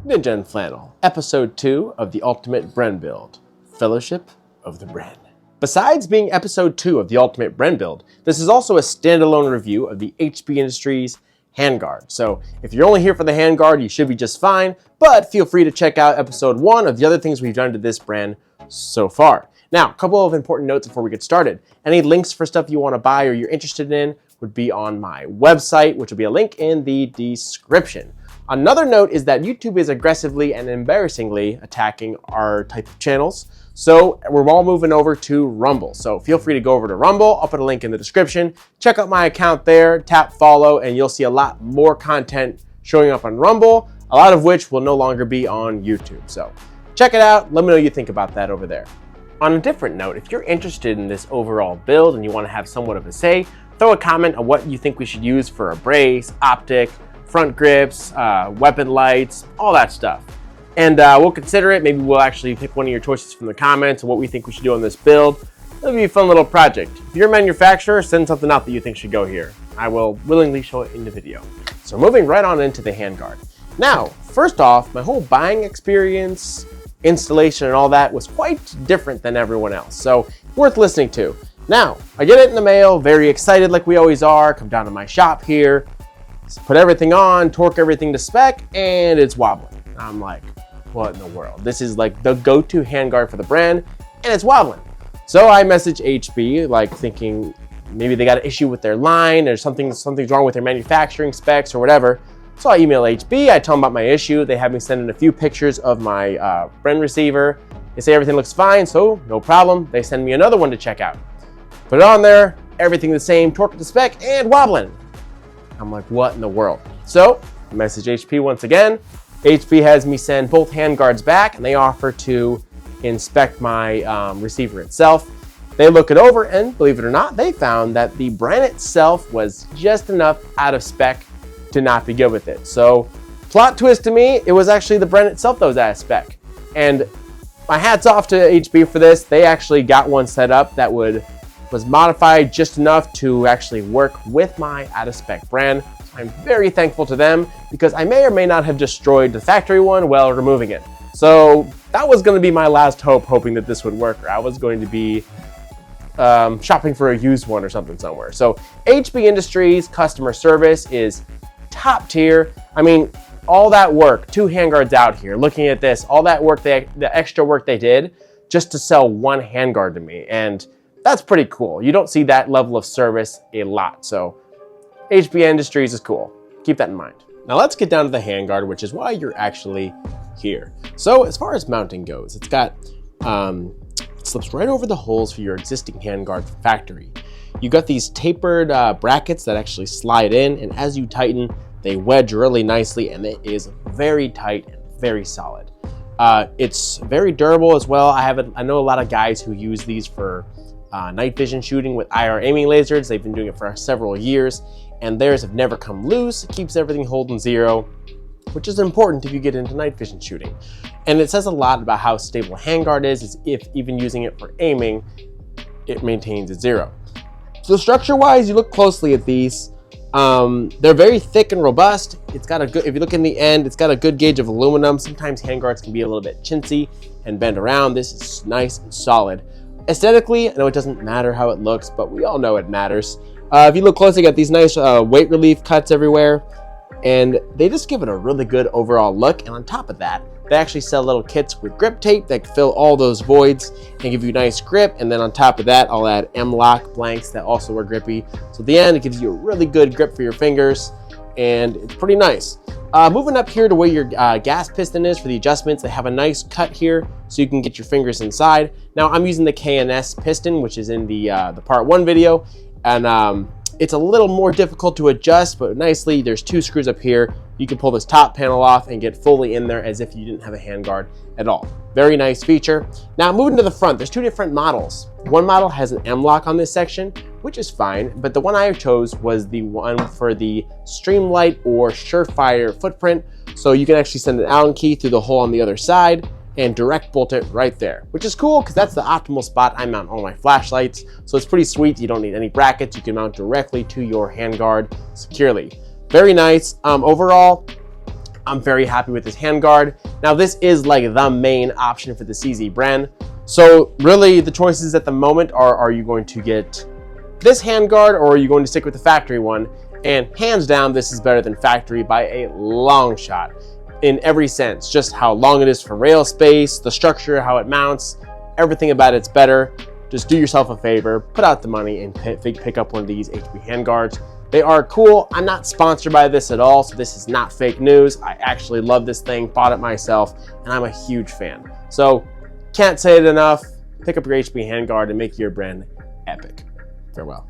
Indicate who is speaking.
Speaker 1: Ninja and Flannel, Episode 2 of the Ultimate Bren Build, Fellowship of the Bren. Besides being Episode 2 of the Ultimate Bren Build, this is also a standalone review of the HP Industries Handguard. So if you're only here for the Handguard, you should be just fine, but feel free to check out Episode 1 of the other things we've done to this brand so far. Now, a couple of important notes before we get started. Any links for stuff you want to buy or you're interested in would be on my website, which will be a link in the description. Another note is that YouTube is aggressively and embarrassingly attacking our type of channels. So we're all moving over to Rumble. So feel free to go over to Rumble. I'll put a link in the description. Check out my account there, tap follow, and you'll see a lot more content showing up on Rumble, a lot of which will no longer be on YouTube. So check it out. Let me know what you think about that over there. On a different note, if you're interested in this overall build and you want to have somewhat of a say, throw a comment on what you think we should use for a brace, optic, front grips, weapon lights, all that stuff. And we'll consider it. Maybe we'll actually pick one of your choices from the comments and what we think we should do on this build. It'll be a fun little project. If you're a manufacturer, send something out that you think should go here. I will willingly show it in the video. So moving right on into the Handguard. Now, first off, my whole buying experience, installation and all that was quite different than everyone else. So worth listening to. Now, I get it in the mail, very excited like we always are, come down to my shop here, put everything on, torque everything to spec, and it's wobbling. I'm like, what in the world? This is like the go-to handguard for the brand, and it's wobbling. So I message HP, like thinking maybe they got an issue with their line or something's wrong with their manufacturing specs or whatever. So I email HP, I tell them about my issue. They have me send in a few pictures of my Bren receiver. They say everything looks fine, so no problem. They send me another one to check out. Put it on there, everything the same, torque to spec, and wobbling. I'm like, what in the world? So I message HP once again. HP has me send both handguards back, and they offer to inspect my receiver itself. They look it over, and believe it or not, they found that the Bren itself was just enough out of spec to not be good with it. So plot twist to me, it was actually the Bren itself that was out of spec. And my hat's off to HP for this. They actually got one set up that was modified just enough to actually work with my out-of-spec Bren. So I'm very thankful to them because I may or may not have destroyed the factory one while removing it. So that was going to be my last hope, hoping that this would work. Or I was going to be shopping for a used one or something somewhere. So HP Industries customer service is top tier. I mean, all that work, 2 handguards out here, looking at this, all that work, the extra work they did just to sell one handguard to me. And that's pretty cool. You don't see that level of service a lot. So HP Industries is cool. Keep that in mind. Now let's get down to the handguard, which is why you're actually here. So as far as mounting goes, it's got, it slips right over the holes for your existing handguard factory. You got these tapered brackets that actually slide in, and as you tighten, they wedge really nicely, and it is very tight and very solid. It's very durable as well. I know a lot of guys who use these for night vision shooting with IR aiming lasers. They've been doing it for several years, and theirs have never come loose. It keeps everything holding zero, which is important if you get into night vision shooting. And it says a lot about how stable handguard is if even using it for aiming, it maintains at zero. So structure-wise, you look closely at these. They're very thick and robust. It's got a good, if you look in the end, it's got a good gauge of aluminum. Sometimes handguards can be a little bit chintzy and bend around. This is nice and solid. Aesthetically, I know it doesn't matter how it looks, but we all know it matters. If you look closely, you got these nice weight relief cuts everywhere, and they just give it a really good overall look. And on top of that, they actually sell little kits with grip tape that fill all those voids and give you nice grip. And then on top of that, I'll add M-lock blanks that also are grippy. So at the end, it gives you a really good grip for your fingers, and it's pretty nice. Moving up here to where your gas piston is for the adjustments, they have a nice cut here so you can get your fingers inside. Now I'm using the K&S piston, which is in the part 1 video, and It's a little more difficult to adjust, but nicely, there's 2 screws up here. You can pull this top panel off and get fully in there as if you didn't have a handguard at all. Very nice feature. Now moving to the front, there's 2 different models. One model has an M-lock on this section, which is fine, but the one I chose was the one for the Streamlight or Surefire footprint. So you can actually send an Allen key through the hole on the other side and direct bolt it right there, which is cool because that's the optimal spot I mount all my flashlights. So it's pretty sweet. You don't need any brackets. You can mount directly to your handguard securely. Very nice. Overall, I'm very happy with this handguard. Now this is like the main option for the CZ Bren. So really the choices at the moment are you going to get this handguard or are you going to stick with the factory one? And hands down, this is better than factory by a long shot. In every sense, just how long it is for rail space, the structure, how it mounts, everything about it's better. Just do yourself a favor, put out the money and pick up one of these HP handguards. They are cool. I'm not sponsored by this at all, so this is not fake news. I actually love this thing, bought it myself, and I'm a huge fan. So can't say it enough. Pick up your HP handguard and make your Bren epic. Farewell.